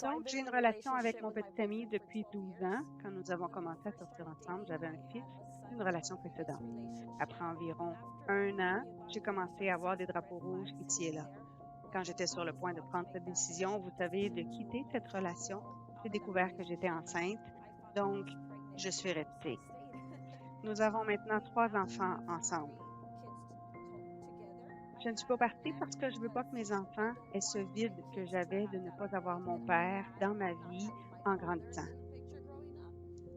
Donc, j'ai une relation avec mon petit ami depuis 12 ans. Quand nous avons commencé à sortir ensemble, j'avais un fils d'une relation précédente. Après environ 1 an, j'ai commencé à avoir des drapeaux rouges ici et là. Quand j'étais sur le point de prendre cette décision, vous savez, de quitter cette relation, j'ai découvert que j'étais enceinte. Donc, je suis restée. Nous avons maintenant 3 enfants ensemble. Je ne suis pas partie parce que je veux pas que mes enfants aient ce vide que j'avais de ne pas avoir mon père dans ma vie en grandissant.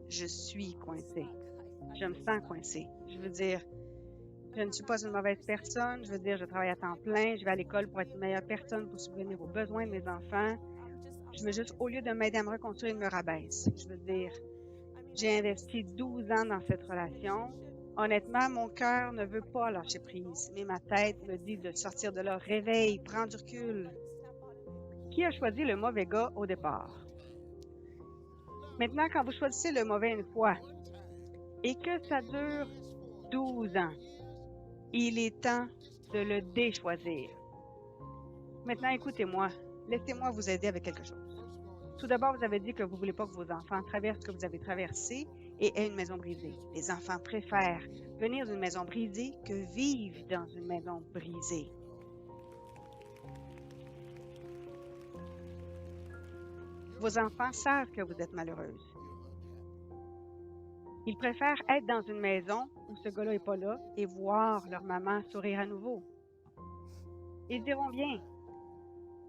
Je suis coincée. Je me sens coincée. Je veux dire, je ne suis pas une mauvaise personne. Je veux dire, je travaille à temps plein. Je vais à l'école pour être une meilleure personne, pour subvenir aux besoins de mes enfants. Je veux juste, au lieu de m'aider à me reconstruire, me rabaisse. Je veux dire, j'ai investi 12 ans dans cette relation. Honnêtement, mon cœur ne veut pas lâcher prise, mais ma tête me dit de sortir de là. Réveille, prends du recul. Qui a choisi le mauvais gars au départ? Maintenant, quand vous choisissez le mauvais une fois et que ça dure 12 ans, il est temps de le déchoisir. Maintenant, écoutez-moi. Laissez-moi vous aider avec quelque chose. Tout d'abord, vous avez dit que vous ne voulez pas que vos enfants traversent ce que vous avez traversé et aient une maison brisée. Les enfants préfèrent venir d'une maison brisée que vivre dans une maison brisée. Vos enfants savent que vous êtes malheureuse. Ils préfèrent être dans une maison où ce gars-là n'est pas là et voir leur maman sourire à nouveau. Ils diront bien,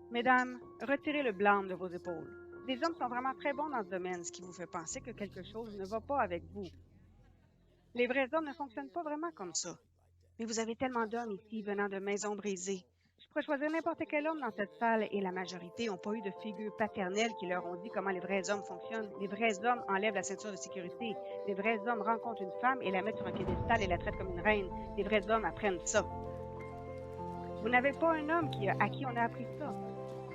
mesdames, retirez le blâme de vos épaules. Les hommes sont vraiment très bons dans ce domaine, ce qui vous fait penser que quelque chose ne va pas avec vous. Les vrais hommes ne fonctionnent pas vraiment comme ça. Mais vous avez tellement d'hommes ici venant de maisons brisées. Je pourrais choisir n'importe quel homme dans cette salle et la majorité n'ont pas eu de figure paternelle qui leur ont dit comment les vrais hommes fonctionnent. Les vrais hommes enlèvent la ceinture de sécurité. Les vrais hommes rencontrent une femme et la mettent sur un piédestal et la traitent comme une reine. Les vrais hommes apprennent ça. Vous n'avez pas un homme à qui on a appris ça.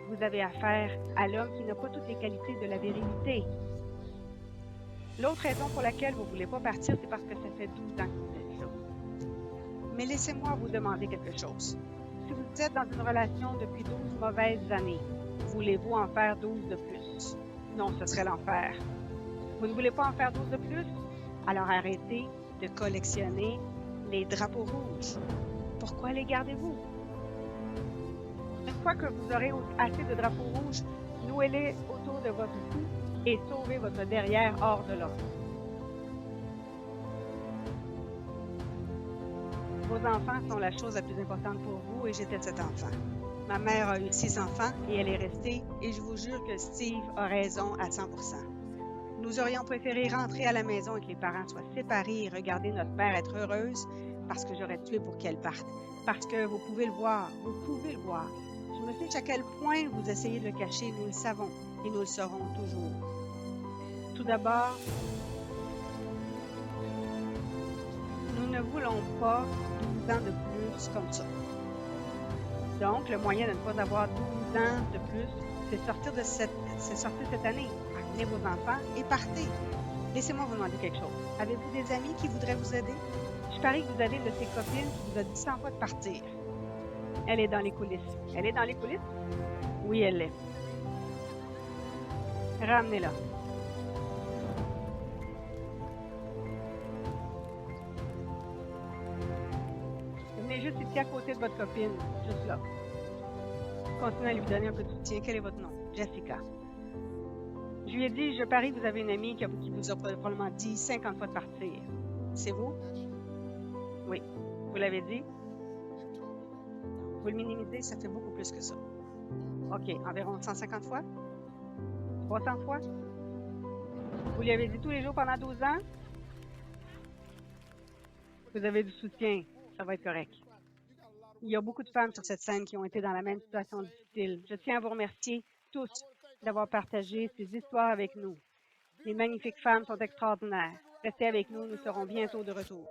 Vous avez affaire à l'homme qui n'a pas toutes les qualités de la virilité. L'autre raison pour laquelle vous ne voulez pas partir, c'est parce que ça fait 12 ans que vous êtes là. Mais laissez-moi vous demander quelque chose. Si vous êtes dans une relation depuis 12 mauvaises années, voulez-vous en faire 12 de plus? Non, ce serait l'enfer. Vous ne voulez pas en faire 12 de plus? Alors arrêtez de collectionner les drapeaux rouges. Pourquoi les gardez-vous? Une fois que vous aurez assez de drapeaux rouges, nouez-les autour de votre cou et sauvez votre derrière hors de là. Vos enfants sont la chose la plus importante pour vous et j'étais cet enfant. Ma mère a eu 6 enfants et elle est restée et je vous jure que Steve a raison à 100%. Nous aurions préféré rentrer à la maison et que les parents soient séparés et regarder notre mère être heureuse parce que j'aurais tué pour qu'elle parte. Parce que vous pouvez le voir, vous pouvez le voir. Je me fiche à quel point vous essayez de le cacher, nous le savons et nous le saurons toujours. Tout d'abord, nous ne voulons pas 12 ans de plus comme ça. Donc, le moyen de ne pas avoir 12 ans de plus, c'est sortir cette année. Amenez vos enfants et partez. Laissez-moi vous demander quelque chose. Avez-vous des amis qui voudraient vous aider? Je parie que vous avez une de ces copines qui vous a dit 100 fois de partir. Elle est dans les coulisses. Elle est dans les coulisses? Oui, elle l'est. Ramenez-la. Venez juste ici à côté de votre copine, juste là. Continuez à lui donner un peu de soutien. Quel est votre nom? Jessica. Je lui ai dit, je parie que vous avez une amie qui vous a probablement dit 50 fois de partir. C'est vous? Oui. Vous l'avez dit? Vous le minimisez, ça fait beaucoup plus que ça. OK, environ 150 fois? 300 fois? Vous lui avez dit tous les jours pendant 12 ans? Vous avez du soutien, ça va être correct. Il y a beaucoup de femmes sur cette scène qui ont été dans la même situation difficile. Je tiens à vous remercier tous d'avoir partagé ces histoires avec nous. Les magnifiques femmes sont extraordinaires. Restez avec nous, nous serons bientôt de retour.